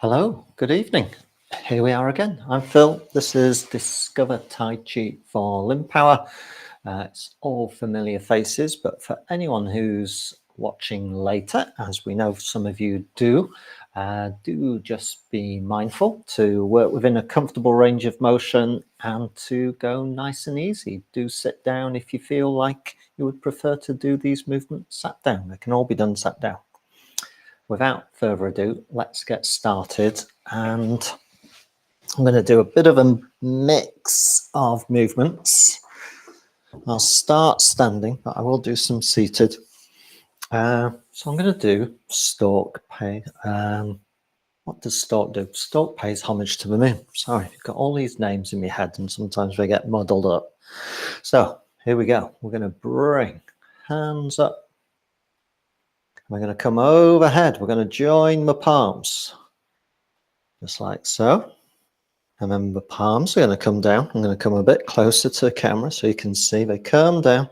Hello, good evening. Here we are again. I'm Phil. This is Discover Tai Chi for Limb Power. It's all familiar faces, but for anyone who's watching later, as we know some of you do just be mindful to work within a comfortable range of motion and to go nice and easy. Do sit down if you feel like you would prefer to do these movements sat down. They can all be done sat down. Without further ado, let's get started, and I'm going to do a bit of a mix of movements. I'll start standing, but I will do some seated. So I'm going to do stork pay. What does stork do? Stork pays homage to the moon. Sorry, you've got all these names in my head and sometimes they get muddled up. So here we go. We're going to bring hands up. We're going to come overhead. We're going to join the palms, just like so. And then the palms are going to come down. I'm going to come a bit closer to the camera so you can see they come down.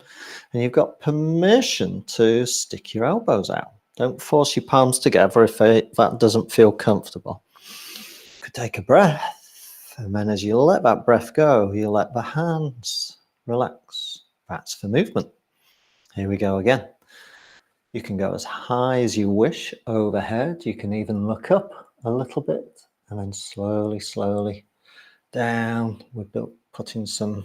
And you've got permission to stick your elbows out. Don't force your palms together if that doesn't feel comfortable. You could take a breath. And then as you let that breath go, you let the hands relax. That's the movement. Here we go again. You can go as high as you wish overhead. You can even look up a little bit and then slowly, slowly down. We're putting some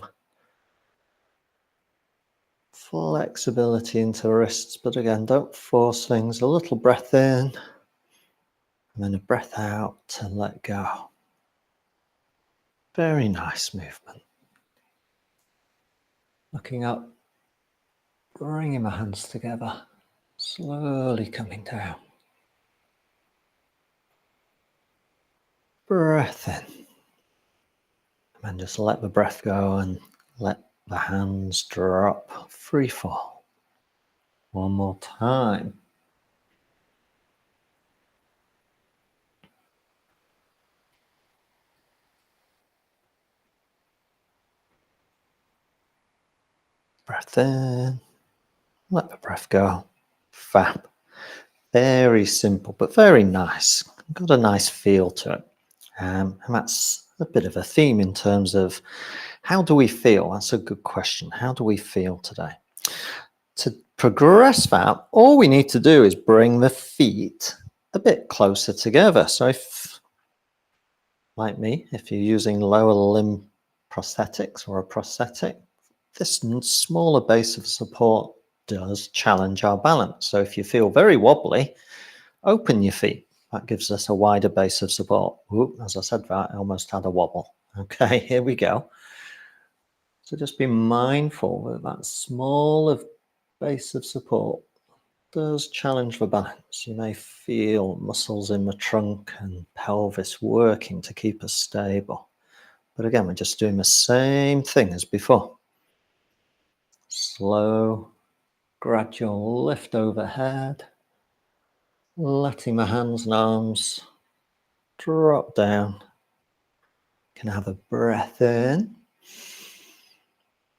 flexibility into wrists, but again, don't force things. A little breath in and then a breath out to let go. Very nice movement. Looking up, bringing my hands together, slowly coming down. Breath in. And just let the breath go and let the hands drop, free fall. One more time. Breath in, let the breath go. Fab. Very simple, but very nice. Got a nice feel to it. And that's a bit of a theme in terms of how do we feel? That's a good question. How do we feel today? To progress that, all we need to do is bring the feet a bit closer together. So if, like me, if you're using lower limb prosthetics or a prosthetic, this smaller base of support does challenge our balance. So if you feel very wobbly, open your feet. That gives us a wider base of support. Ooh, as I said that, I almost had a wobble. Okay, here we go. So just be mindful that that smaller base of support does challenge the balance. You may feel muscles in the trunk and pelvis working to keep us stable. But again, we're just doing the same thing as before. Slow, gradual lift overhead. Letting the hands and arms drop down. You can have a breath in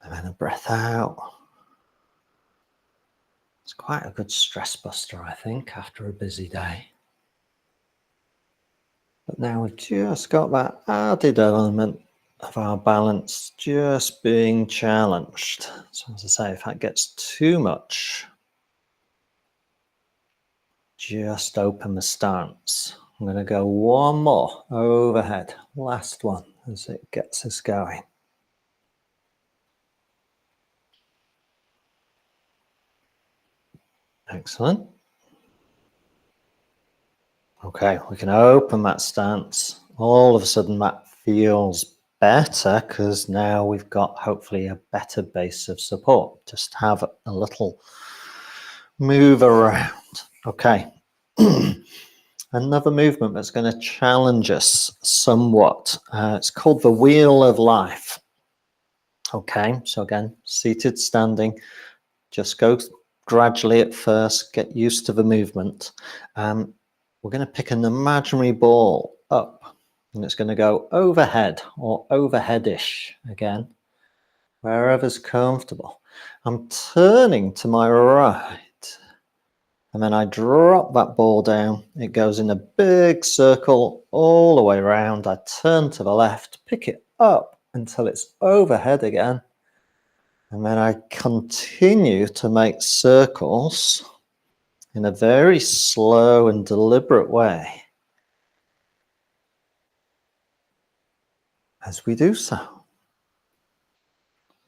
and then a breath out. It's quite a good stress buster, I think, after a busy day. But now we've just got that added element of our balance just being challenged. So as I say, if that gets too much, just open the stance. I'm going to go one more overhead. Last one as it gets us going. Excellent. Okay, we can open that stance. All of a sudden that feels better because now we've got hopefully a better base of support. Just have a little move around. Okay. Another movement that's going to challenge us somewhat. It's called the Wheel of Life. Okay, so again, seated, standing. Just go gradually at first, get used to the movement. We're going to pick an imaginary ball up, and it's going to go overhead or overheadish again, wherever's comfortable. I'm turning to my right, And then I drop that ball down. It goes in a big circle all the way around. I turn to the left, pick it up until it's overhead again. And then I continue to make circles in a very slow and deliberate way as we do so.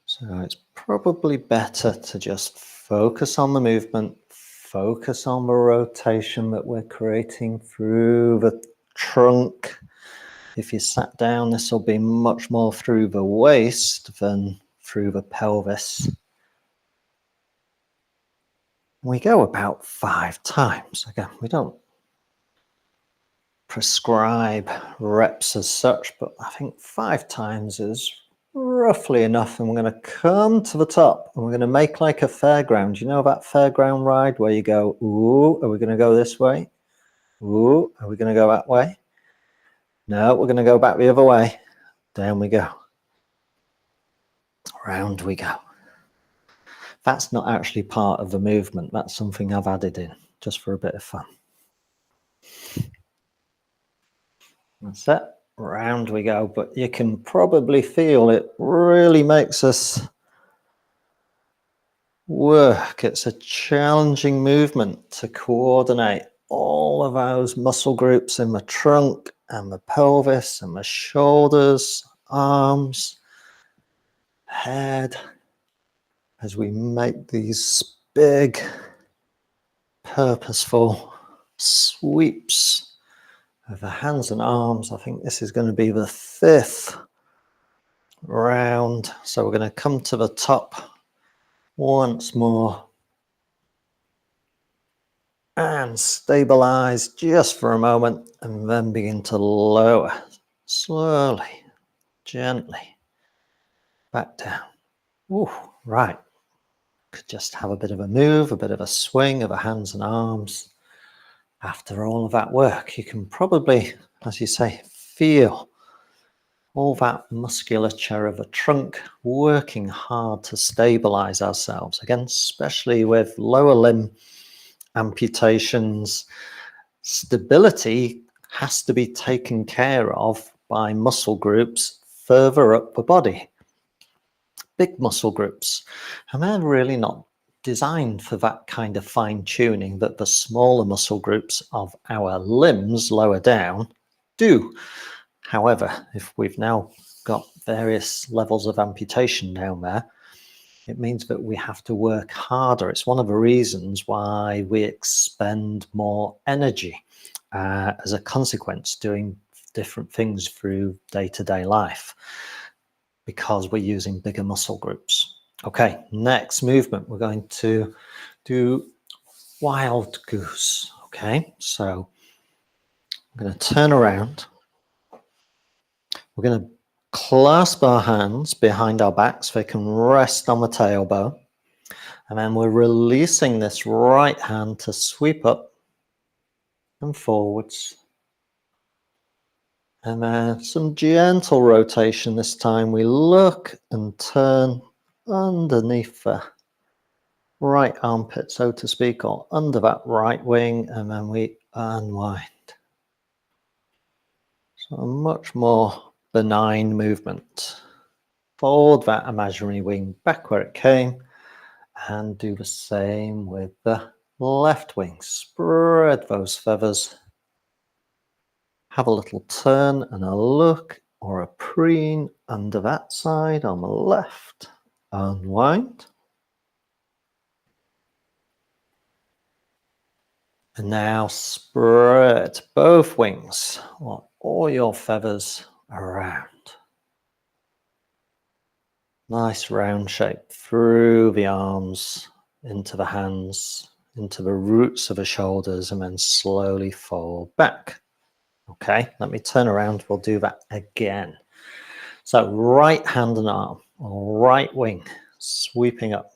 So it's probably better to just focus on the movement, focus on the rotation that we're creating through the trunk. If you sat down, this will be much more through the waist than through the pelvis. We go about 5 times. Again, we don't prescribe reps as such, but I think 5 times is roughly enough. And we're going to come to the top and we're going to make like a fairground. You know that fairground ride where you go, ooh, are we going to go this way? Ooh, are we going to go that way? No, we're going to go back the other way. Down we go. Round we go. That's not actually part of the movement. That's something I've added in just for a bit of fun. That's it. Round we go. But you can probably feel it really makes us work. It's a challenging movement to coordinate all of those muscle groups in the trunk and the pelvis and the shoulders, arms, head, as we make these big, purposeful sweeps of the hands and arms. I think this is going to be the 5th round. So we're going to come to the top once more and stabilize just for a moment and then begin to lower slowly, gently back down. Ooh, right. Could just have a bit of a move, a bit of a swing of the hands and arms. After all of that work, you can probably, as you say, feel all that musculature of the trunk working hard to stabilize ourselves. Again, especially with lower limb amputations, stability has to be taken care of by muscle groups further up the body. Big muscle groups. And they're really not designed for that kind of fine tuning that the smaller muscle groups of our limbs lower down do. However, if we've now got various levels of amputation down there, it means that we have to work harder. It's one of the reasons why we expend more energy as a consequence doing different things through day-to-day life, because we're using bigger muscle groups. Okay, next movement, we're going to do wild goose. Okay, so I'm going to turn around. We're going to clasp our hands behind our backs so they can rest on the tailbone. And then we're releasing this right hand to sweep up and forwards. And then some gentle rotation this time. We look and turn underneath the right armpit, so to speak, or under that right wing, and then we unwind. So a much more benign movement. Fold that imaginary wing back where it came, and do the same with the left wing. Spread those feathers. Have a little turn and a look or a preen under that side on the left. Unwind. And now spread both wings or all your feathers around. Nice round shape through the arms, into the hands, into the roots of the shoulders, and then slowly fall back. Okay, let me turn around. We'll do that again. So right hand and arm, or right wing, sweeping up.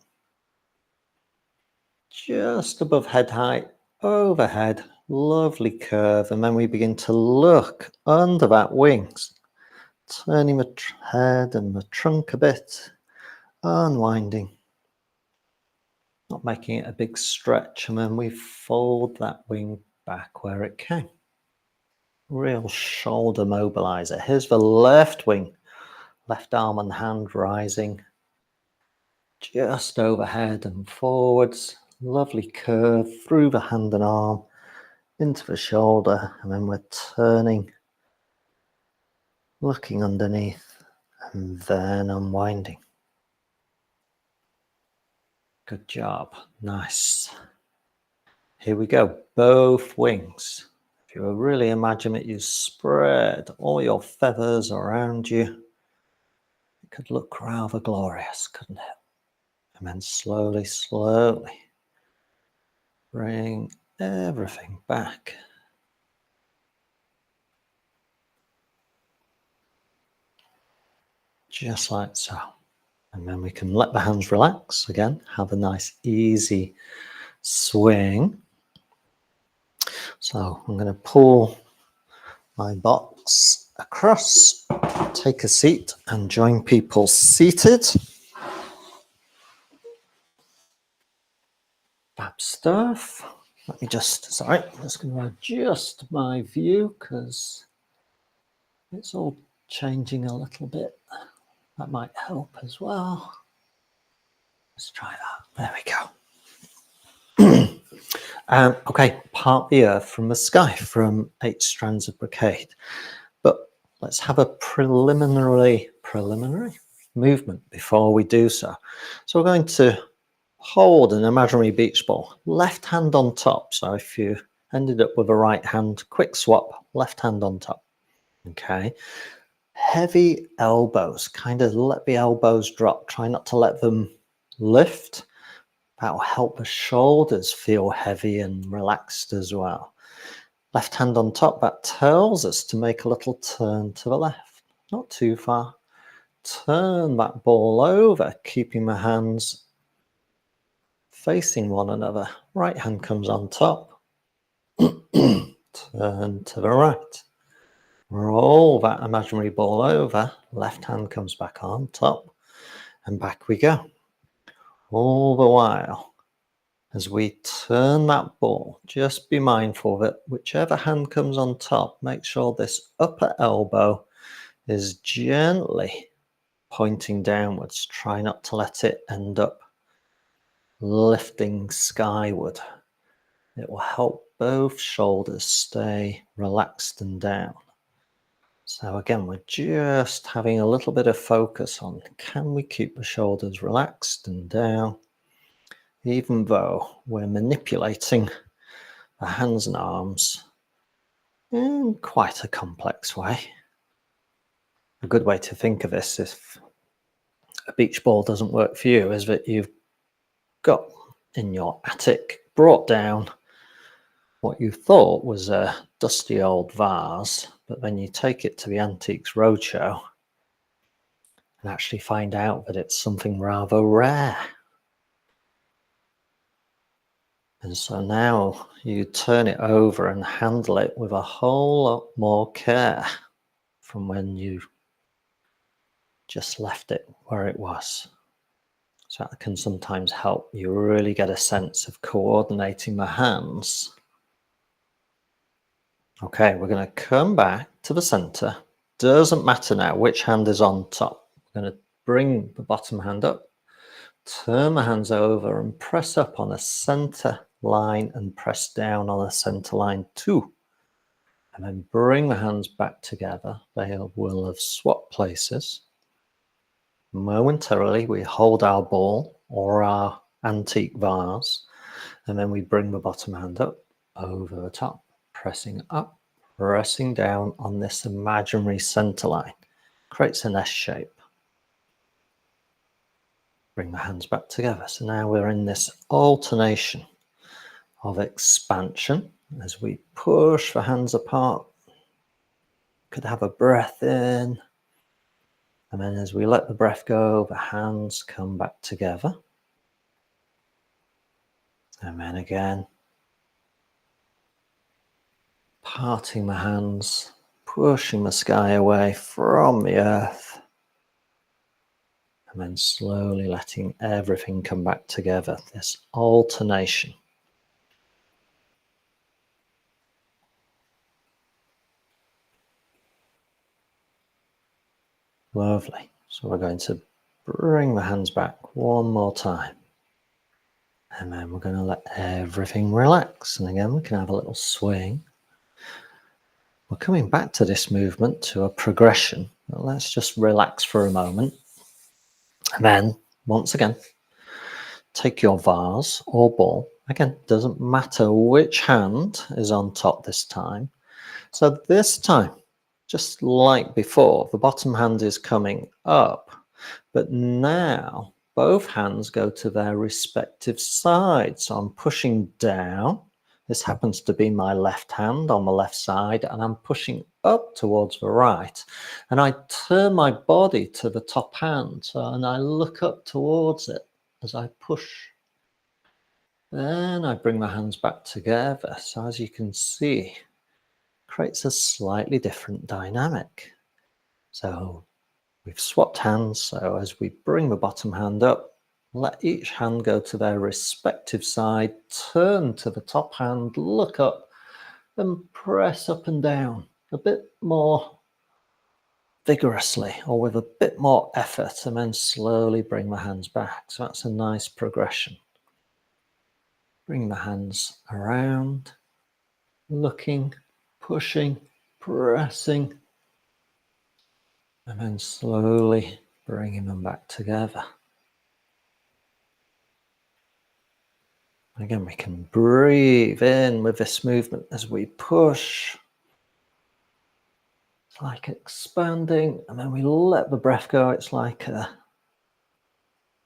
Just above head height, overhead, lovely curve. And then we begin to look under that wings, turning the head and the trunk a bit, unwinding. not making it a big stretch, and then we fold that wing back where it came. Real shoulder mobilizer. Here's the left wing, left arm and hand rising just overhead and forwards. Lovely curve through the hand and arm into the shoulder, and then we're turning, looking underneath, and then unwinding. Good job. Nice. Here we go. Both wings. If you really imagine it, you spread all your feathers around you. It could look rather glorious, couldn't it? And then slowly, slowly bring everything back. Just like so. And then we can let the hands relax again, have a nice easy swing. So I'm going to pull my box across, take a seat and join people seated. Fab stuff. Let me just, I'm just going to adjust my view because it's all changing a little bit. That might help as well. Let's try that. There we go. Okay, part the earth from the sky from 8 strands of brocade. But let's have a preliminary movement before we do so. So we're going to hold an imaginary beach ball, left hand on top. So if you ended up with a right hand, quick swap, left hand on top. Okay. Heavy elbows, kind of let the elbows drop. Try not to let them lift. That will help the shoulders feel heavy and relaxed as well. Left hand on top, that tells us to make a little turn to the left. Not too far. Turn that ball over, keeping the hands facing one another. Right hand comes on top. Turn to the right. Roll that imaginary ball over. Left hand comes back on top. And back we go. All the while, as we turn that ball, just be mindful that whichever hand comes on top, make sure this upper elbow is gently pointing downwards. Try not to let it end up lifting skyward. It will help both shoulders stay relaxed and down. So again, we're just having a little bit of focus on, can we keep the shoulders relaxed and down, even though we're manipulating the hands and arms in quite a complex way. A good way to think of this, if a beach ball doesn't work for you, is that you've got in your attic brought down what you thought was a dusty old vase, but then you take it to the Antiques Roadshow and actually find out that it's something rather rare. And so now you turn it over and handle it with a whole lot more care from when you just left it where it was. So that can sometimes help you really get a sense of coordinating the hands. Okay, we're going to come back to the center. Doesn't matter now which hand is on top. We're going to bring the bottom hand up, turn the hands over and press up on a center line and press down on a center line too. And then bring the hands back together. They will have swapped places. Momentarily, we hold our ball or our antique vase, and then we bring the bottom hand up over the top, pressing up, pressing down on this imaginary center line. Creates an S shape. Bring the hands back together. So now we're in this alternation of expansion as we push the hands apart. Could have a breath in. And then as we let the breath go, the hands come back together. And then again, parting the hands, pushing the sky away from the earth. and then slowly letting everything come back together. This alternation. Lovely. So we're going to bring the hands back one more time. And then we're going to let everything relax. And again, we can have a little swing. We're coming back to this movement, to a progression. But let's just relax for a moment. And then, once again, take your vase or ball. Again, doesn't matter which hand is on top this time. So this time, just like before, the bottom hand is coming up. But now, both hands go to their respective sides. So I'm pushing down. This happens to be my left hand on the left side, and I'm pushing up towards the right. And I turn my body to the top hand, and I look up towards it as I push. Then I bring my hands back together. So as you can see, creates a slightly different dynamic. So we've swapped hands, so as we bring the bottom hand up, let each hand go to their respective side, turn to the top hand, look up, and press up and down a bit more vigorously or with a bit more effort, and then slowly bring the hands back. So that's a nice progression. Bring the hands around, looking, pushing, pressing, and then slowly bringing them back together. Again, we can breathe in with this movement as we push. It's like expanding, and then we let the breath go. It's like a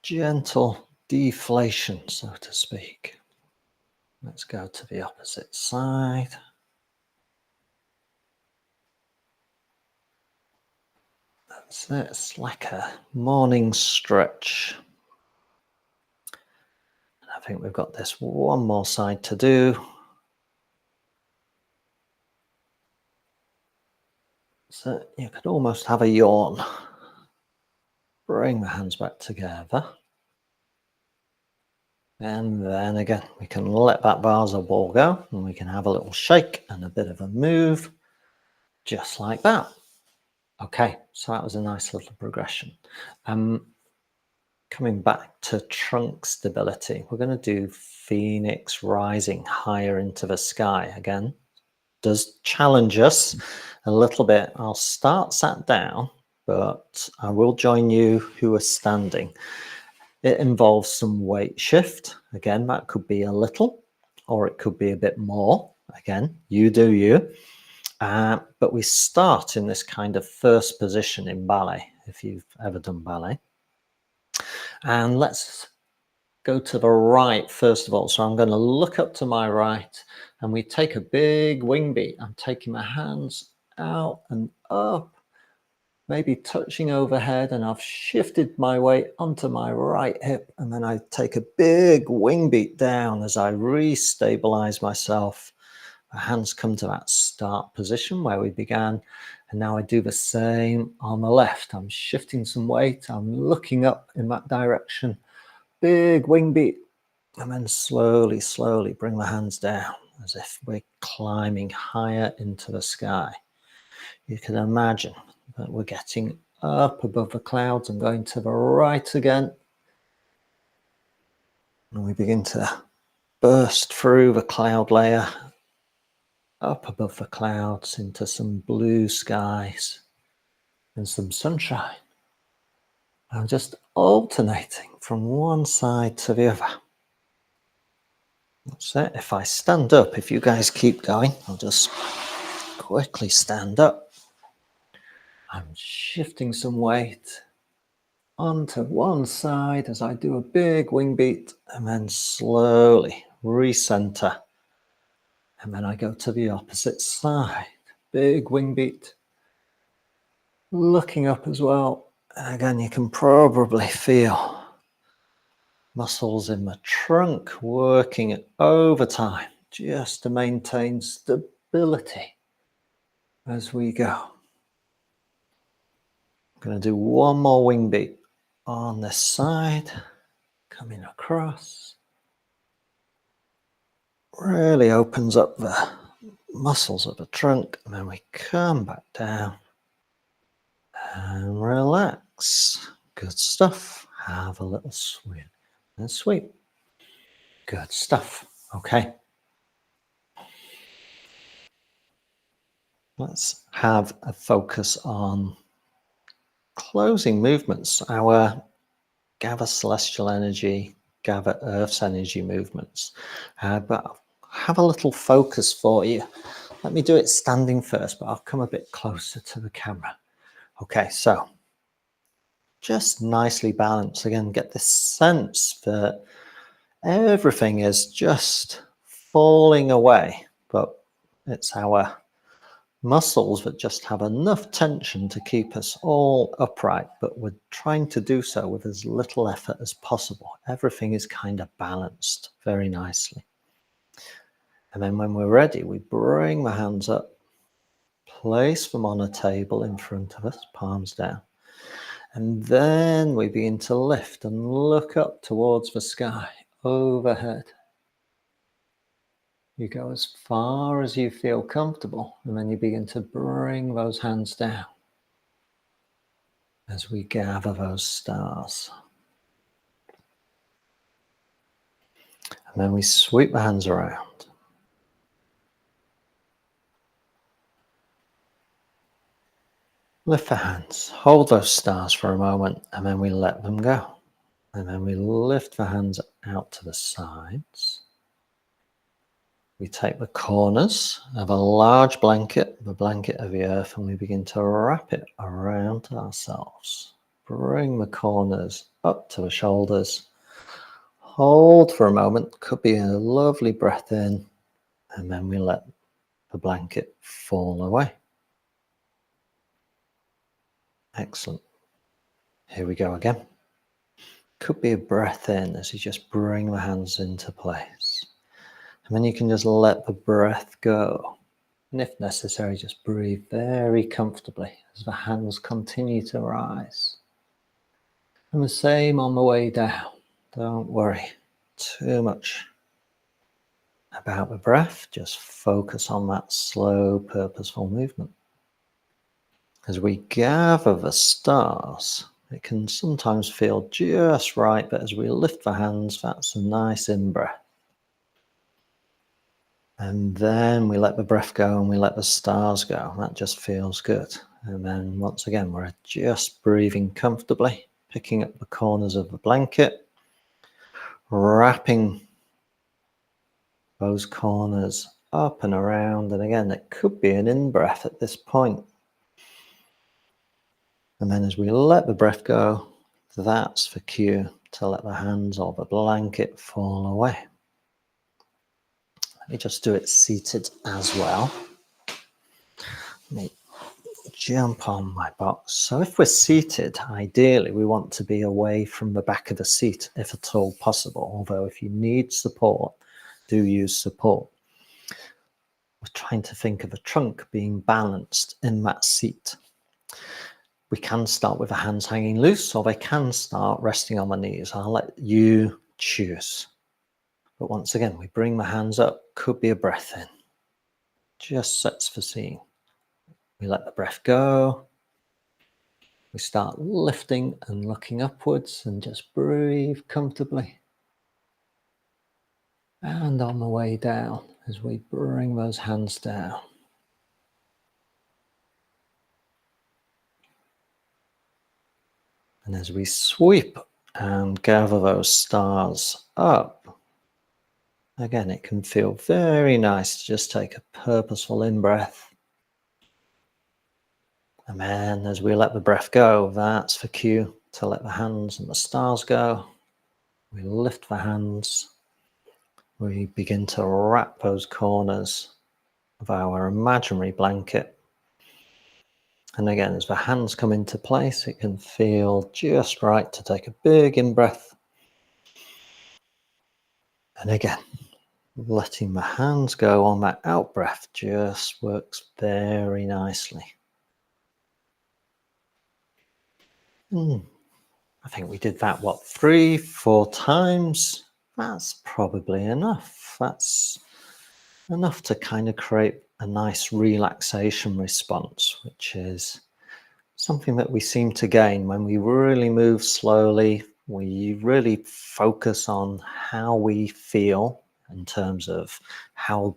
gentle deflation, so to speak. Let's go to the opposite side. That's it. It's like a morning stretch. And I think we've got this one more side to do. So you could almost have a yawn. Bring the hands back together. And then again, we can let that vase or ball go, and we can have a little shake and a bit of a move, just like that. Okay, so that was a nice little progression. Coming back to trunk stability, we're going to do Phoenix rising higher into the sky again. Does challenge us a little bit. I'll start sat down, but I will join you who are standing. It involves some weight shift. Again, that could be a little, or it could be a bit more. Again, you do you. But we start in this kind of first position in ballet, if you've ever done ballet. And let's go to the right first of all. So I'm going to look up to my right, and we take a big wing beat. I'm taking my hands out and up, maybe touching overhead, and I've shifted my weight onto my right hip, and then I take a big wing beat down as I re-stabilize myself. My hands come to that start position where we began, and now I do the same on the left. I'm shifting some weight, I'm looking up in that direction, big wing beat, and then slowly, slowly bring the hands down as if we're climbing higher into the sky. You can imagine that we're getting up above the clouds and going to the right again. And we begin to burst through the cloud layer, up above the clouds into some blue skies and some sunshine. I'm just alternating from one side to the other. That's it. If I stand up, if you guys keep going, I'll just quickly stand up. I'm shifting some weight onto one side as I do a big wing beat, and then slowly recenter. And then I go to the opposite side. Big wing beat. Looking up as well. And again, you can probably feel muscles in the trunk working overtime just to maintain stability as we go. I'm going to do one more wing beat on this side, coming across. Really opens up the muscles of the trunk, and then we come back down and relax. Good stuff. Have a little sweep and sweep. Good stuff. Okay. Let's have a focus on closing movements, our gather celestial energy, gather earth's energy movements. But I'll have a little focus for you. Let me do it standing first, but I'll come a bit closer to the camera. Okay, so just nicely balanced. Again, get this sense that everything is just falling away, but it's our muscles that just have enough tension to keep us all upright, but we're trying to do so with as little effort as possible. Everything is kind of balanced very nicely. And then when we're ready, we bring the hands up, place them on a table in front of us, palms down. And then we begin to lift and look up towards the sky overhead. You go as far as you feel comfortable, and then you begin to bring those hands down as we gather those stars. And then we sweep the hands around. Lift the hands, hold those stars for a moment, and then we let them go. And then we lift the hands out to the sides. We take the corners of a large blanket, the blanket of the earth, and we begin to wrap it around ourselves. Bring the corners up to the shoulders. Hold for a moment, could be a lovely breath in, and then we let the blanket fall away. Excellent. Here we go again. Could be a breath in as you just bring the hands into place. And then you can just let the breath go. And if necessary, just breathe very comfortably as the hands continue to rise. And the same on the way down. Don't worry too much about the breath. Just focus on that slow, purposeful movement. As we gather the stars, it can sometimes feel just right, but as we lift the hands, that's a nice in-breath. And then we let the breath go and we let the stars go. That just feels good. And then once again, we're just breathing comfortably, picking up the corners of the blanket, wrapping those corners up and around. And again, it could be an in-breath at this point. And then as we let the breath go, that's the cue to let the hands or the blanket fall away. Let me just do it seated as well. Let me jump on my box. So if we're seated, ideally we want to be away from the back of the seat if at all possible. Although if you need support, do use support. We're trying to think of a trunk being balanced in that seat. We can start with the hands hanging loose, or they can start resting on the knees. I'll let you choose. But once again, we bring the hands up. Could be a breath in. Just sets the scene. We let the breath go. We start lifting and looking upwards and just breathe comfortably. And on the way down, as we bring those hands down. And as we sweep and gather those stars up, again, it can feel very nice to just take a purposeful in-breath. And then as we let the breath go, that's the cue to let the hands and the stars go. We lift the hands. We begin to wrap those corners of our imaginary blanket. And again, as the hands come into place, it can feel just right to take a big in-breath. And again, letting the hands go on that out-breath just works very nicely. I think we did that, what, 3, 4 times? That's probably enough. That's enough to kind of create a nice relaxation response, which is something that we seem to gain when we really move slowly. We really focus on how we feel in terms of how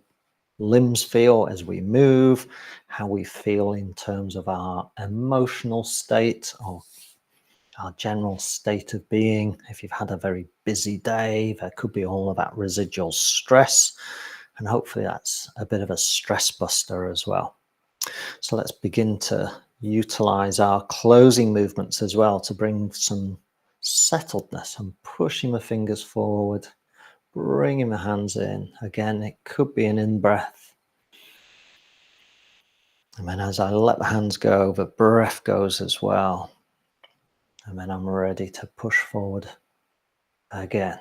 limbs feel as we move, how we feel in terms of our emotional state or our general state of being. If you've had a very busy day, there could be all of that residual stress, and hopefully that's a bit of a stress buster as well. So let's begin to utilize our closing movements as well to bring some settledness. I'm pushing the fingers forward, bringing the hands in. Again, it could be an in-breath. And then as I let the hands go, the breath goes as well. And then I'm ready to push forward again.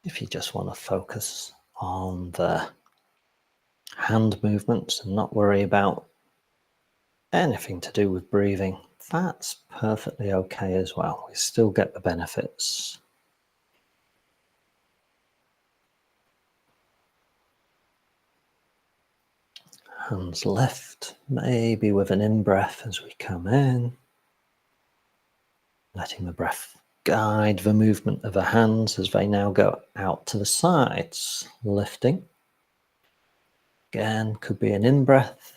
If you just want to focus on the hand movements and not worry about anything to do with breathing, that's perfectly okay as well. We still get the benefits. Hands lift, maybe with an in-breath as we come in, letting the breath guide the movement of the hands as they now go out to the sides, lifting. Again, could be an in-breath.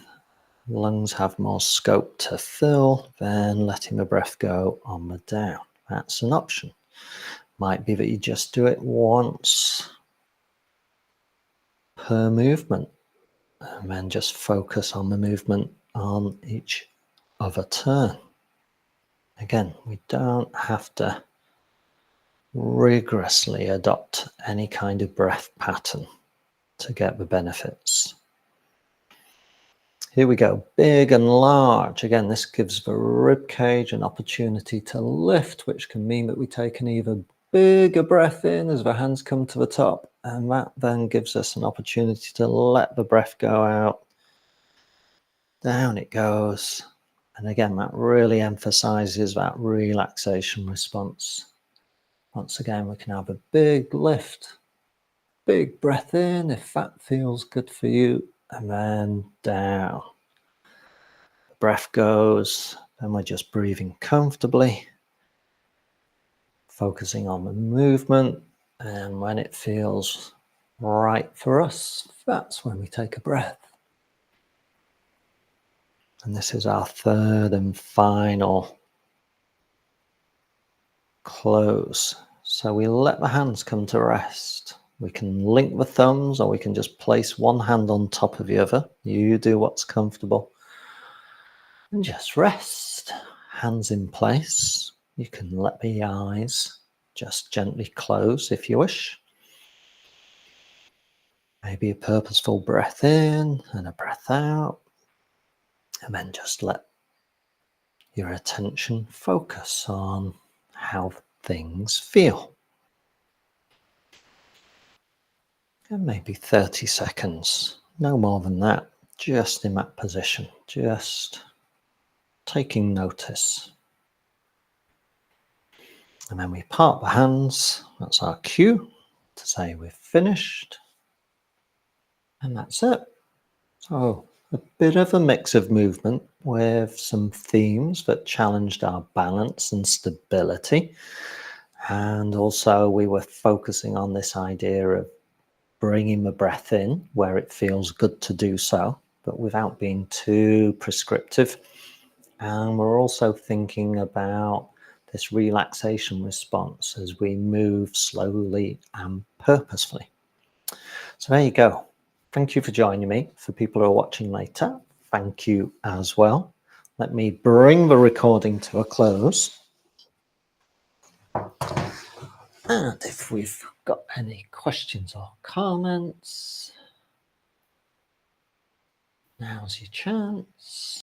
Lungs have more scope to fill, then letting the breath go on the down. That's an option. Might be that you just do it once per movement, and then just focus on the movement on each other turn. Again, we don't have to rigorously adopt any kind of breath pattern to get the benefits. Here we go, big and large. Again, this gives the rib cage an opportunity to lift, which can mean that we take an even bigger breath in as the hands come to the top, and that then gives us an opportunity to let the breath go out. Down it goes. And again, that really emphasizes that relaxation response. Once again, we can have a big lift, big breath in if that feels good for you, and then down. The breath goes, and we're just breathing comfortably, focusing on the movement, and when it feels right for us, that's when we take a breath. And this is our third and final close. So we let the hands come to rest. We can link the thumbs, or we can just place one hand on top of the other. You do what's comfortable. And just rest. Hands in place. You can let the eyes just gently close if you wish. Maybe a purposeful breath in and a breath out. And then just let your attention focus on how things feel. And maybe 30 seconds, no more than that, just in that position, just taking notice. And then we part the hands, that's our cue to say we've finished. And that's it. So a bit of a mix of movement with some themes that challenged our balance and stability. And also we were focusing on this idea of bringing the breath in where it feels good to do so, but without being too prescriptive. And we're also thinking about this relaxation response as we move slowly and purposefully. So there you go. Thank you for joining me. For people who are watching later, thank you as well. Let me bring the recording to a close. And if we've got any questions or comments, now's your chance.